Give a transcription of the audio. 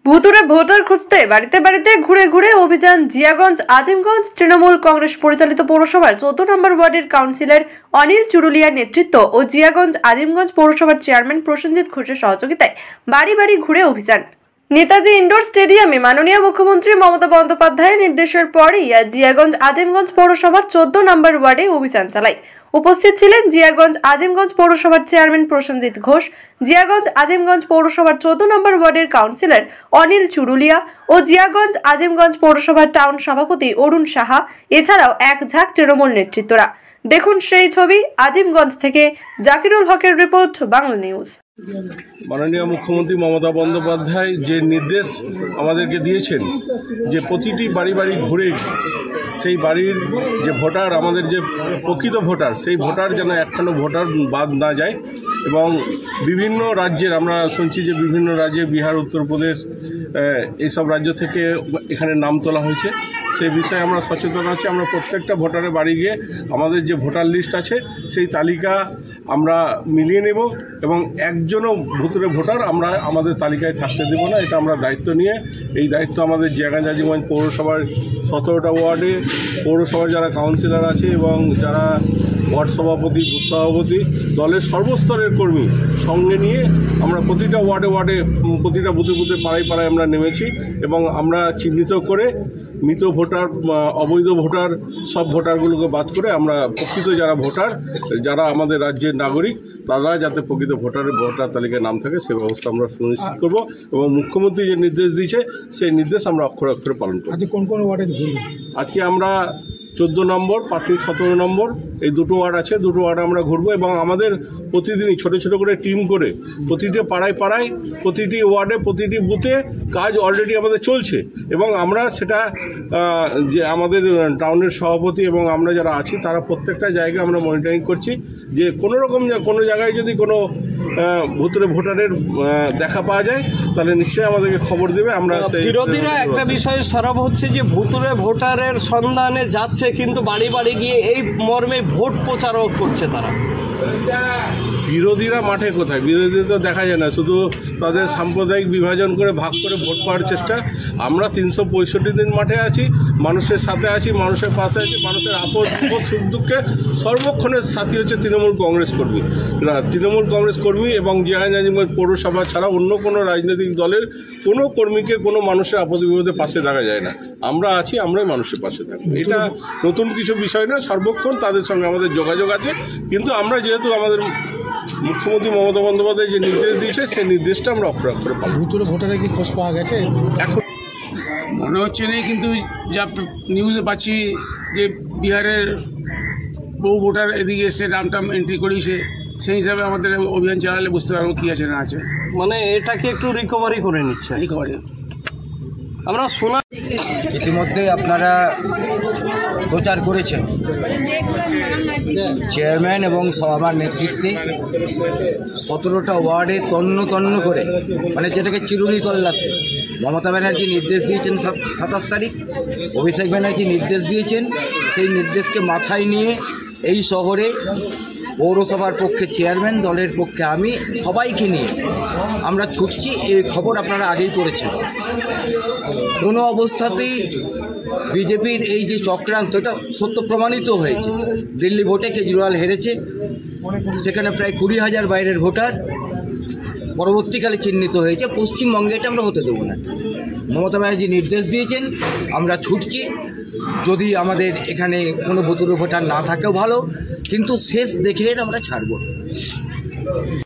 ভুতুরে ভোটার খুঁজতে বাড়িতে বাড়িতে ঘুরে ঘুরে অভিযান জিয়াগঞ্জ আজিমগঞ্জ তৃণমূল কংগ্রেস পরিচালিত পৌরসভার 14 নম্বর ওয়ার্ডের কাউন্সিলর অনিল চুরুলিয়ার নেতৃত্ব ও জিয়াগঞ্জ আজিমগঞ্জ পৌরসভার চেয়ারম্যান প্রসেনজিৎ ঘোষের সহযোগিতায় বাড়ি বাড়ি ঘুরে অভিযান। নেতাজি ইনডোর স্টেডিয়ামে মাননীয় মুখ্যমন্ত্রী মমতা বন্দ্যোপাধ্যায়ের নির্দেশের পরেই জিয়াগঞ্জ আজিমগঞ্জ পৌরসভার 14 নম্বর ওয়ার্ডে অভিযান চালায়। উপস্থিত ছিলেন জিয়াগঞ্জ আজিমগঞ্জ পৌরসভার চেয়ারম্যান প্রসেনজিৎ ঘোষ, জিয়াগঞ্জ আজিমগঞ্জ পৌরসভার 14 নম্বর ওয়ার্ডের কাউন্সিলর অনিল চুরুলিয়া ও জিয়াগঞ্জ আজিমগঞ্জ পৌরসভার টাউন সভাপতি অরুণ সাহা, এছাড়াও এক ঝাঁক তৃণমূল নেতৃত্বরা। দেখুন সেই ছবি আজিমগঞ্জ থেকে জাকিরুল হকের রিপোর্ট, বাংলা নিউজ। মাননীয় মুখ্যমন্ত্রী মমতা বন্দ্যোপাধ্যায় যে নির্দেশ আমাদেরকে দিয়েছেন যে প্রতিটি বাড়ি বাড়ি ঘুরে সেই বাড়ির যে ভোটার, আমাদের যে প্রকৃত ভোটার, সেই ভোটার যেন একখানো ভোটার বাদ না যায়। এবং বিভিন্ন রাজ্যের, আমরা শুনছি যে বিভিন্ন রাজ্যে বিহার, উত্তরপ্রদেশ, এইসব রাজ্য থেকে এখানে নাম তোলা হয়েছে। সেই বিষয়ে আমরা সচেতন আছি। আমরা প্রত্যেকটা ভোটারের বাড়ি গিয়ে আমাদের যে ভোটার লিস্ট আছে সেই তালিকা আমরা মিলিয়ে নেব এবং একজনও ভুতুরে ভোটার আমরা আমাদের তালিকায় থাকতে দেব না। এটা আমরা দায়িত্ব নিয়ে, এই দায়িত্ব আমাদের জিয়াগঞ্জ আজিমগঞ্জ পৌরসভার 17টা ওয়ার্ডে পৌরসভার যারা কাউন্সিলর আছে এবং যারা ওয়ার্ড সভাপতি, বুথ সভাপতি, দলের সর্বস্তরের কর্মী সঙ্গে নিয়ে আমরা প্রতিটা ওয়ার্ডে ওয়ার্ডে, প্রতিটা বুথে বুথে, পাড়ায় পাড়ায় আমরা নেমেছি এবং আমরা চিহ্নিত করে মৃত ভোটার, অবৈধ ভোটার, সব ভোটারগুলোকে বাদ করে আমরা প্রকৃত যারা ভোটার, যারা আমাদের রাজ্যের নাগরিক, তারা যাতে প্রকৃত ভোটার তালিকায় নাম থাকে সে ব্যবস্থা আমরা সুনিশ্চিত করব এবং মুখ্যমন্ত্রী যে নির্দেশ দিয়েছে সেই নির্দেশ আমরা অক্ষরে অক্ষরে পালন করব। আজকে কোন কোন ওয়ার্ডে ঘুরবেন? আজকে আমরা 14 নম্বর, পাশেই 17 নম্বর, এই দুটো ওয়ার্ড আছে, দুটো ওয়ার্ডে আমরা ঘুরবো এবং আমাদের প্রতিদিনই ছোট ছোট করে টিম করে প্রতিটি পাড়ায় পাড়ায়, প্রতিটি ওয়ার্ডে, প্রতিটি বুথে কাজ অলরেডি আমাদের চলছে এবং আমরা সেটা যে আমাদের টাউনের সভাপতি এবং আমরা যারা আছি তারা প্রত্যেকটা জায়গায় আমরা মনিটরিং করছি যে কোনো রকম কোনো জায়গায় যদি কোনো ভুতুরে ভোটারের দেখা পাওয়া যায় তাহলে নিশ্চয়ই আমাদেরকে খবর দেবে। আমরা বিরোধীরা একটা বিষয় সরব হচ্ছে যে ভুতুরে ভোটারের সন্ধানে যাচ্ছে কিন্তু বাড়ি বাড়ি গিয়ে এই মর্মে ভোট প্রচারও করছে তারা। বিরোধীরা মাঠে কোথায়? বিরোধীরা তো দেখা যায় না, শুধু তাদের সাম্প্রদায়িক বিভাজন করে ভাগ করে ভোট পাওয়ার চেষ্টা। আমরা 365 দিন মাঠে আছি, মানুষের সাথে আছি, মানুষের পাশে আছি, মানুষের আপদ বিপদ সুখ দুঃখে সর্বক্ষণের সাথী হচ্ছে তৃণমূল কংগ্রেস কর্মী। তৃণমূল কংগ্রেস কর্মী এবং জিয়াগঞ্জ আজিমগঞ্জ পৌরসভা ছাড়া অন্য কোনো রাজনৈতিক দলের কোনো কর্মীকে কোনো মানুষের আপদ বিপদে পাশে থাকা যায় না। আমরা আছি, আমরাই মানুষের পাশে থাকবো। এটা নতুন কিছু বিষয় না, সর্বক্ষণ তাদের সঙ্গে আমাদের যোগাযোগ আছে। কিন্তু আমরা যেহেতু আমাদের মুখ্যমন্ত্রী মমতা বন্দ্যোপাধ্যায় যে নির্দেশ দিয়েছে সেই নির্দেশটা আমরা অক্ষরে অক্ষরে পাবো। ভুতুরে ভোটারে কি খোঁজ পাওয়া গেছে? এখন মনে হচ্ছে নেই, কিন্তু যা নিউজে পাচ্ছি যে বিহারের বহু ভোটার এদিকে এসে নাম এন্ট্রি করিয়েছে, সেই হিসাবে আমাদের অভিযান চালালে বুঝতে পারবো কী আছে না আছে। মানে এটাকে একটু রিকভারি করে নিচ্ছে। রিকভারি আমরা শোনা ইতিমধ্যে আপনারা প্রচার করেছেন চেয়ারম্যান এবং সভার নেতৃত্বে 17টা ওয়ার্ডে তন্ন তন্ন করে, মানে যেটাকে চিরুনি তল্লাশি। মমতা ব্যানার্জি নির্দেশ দিয়েছেন 27 তারিখ, অভিষেক ব্যানার্জি নির্দেশ দিয়েছেন। সেই নির্দেশকে মাথায় নিয়ে এই শহরে পৌরসভার পক্ষে চেয়ারম্যান, দলের পক্ষে আমি, সবাইকে নিয়ে আমরা ছুটছি। এই খবর আপনারা আগেই করেছেন। কোনো অবস্থাতেই বিজেপির এই যে চক্রান্ত, এটা সত্য প্রমাণিত হয়েছে। দিল্লি ভোটে কেজরিওয়াল হেরেছে, সেখানে প্রায় 20,000 বাইরের ভোটার পরবর্তীকালে চিহ্নিত হয়েছে। পশ্চিমবঙ্গে এটা আমরা হতে দেবো না। মমতা ব্যানার্জি নির্দেশ দিয়েছেন, আমরা ছুটছি। যদি আমাদের এখানে কোনো ভুতুরে ভোটার না থাকেও ভালো, কিন্তু শেষ দেখে আমরা ছাড়ব।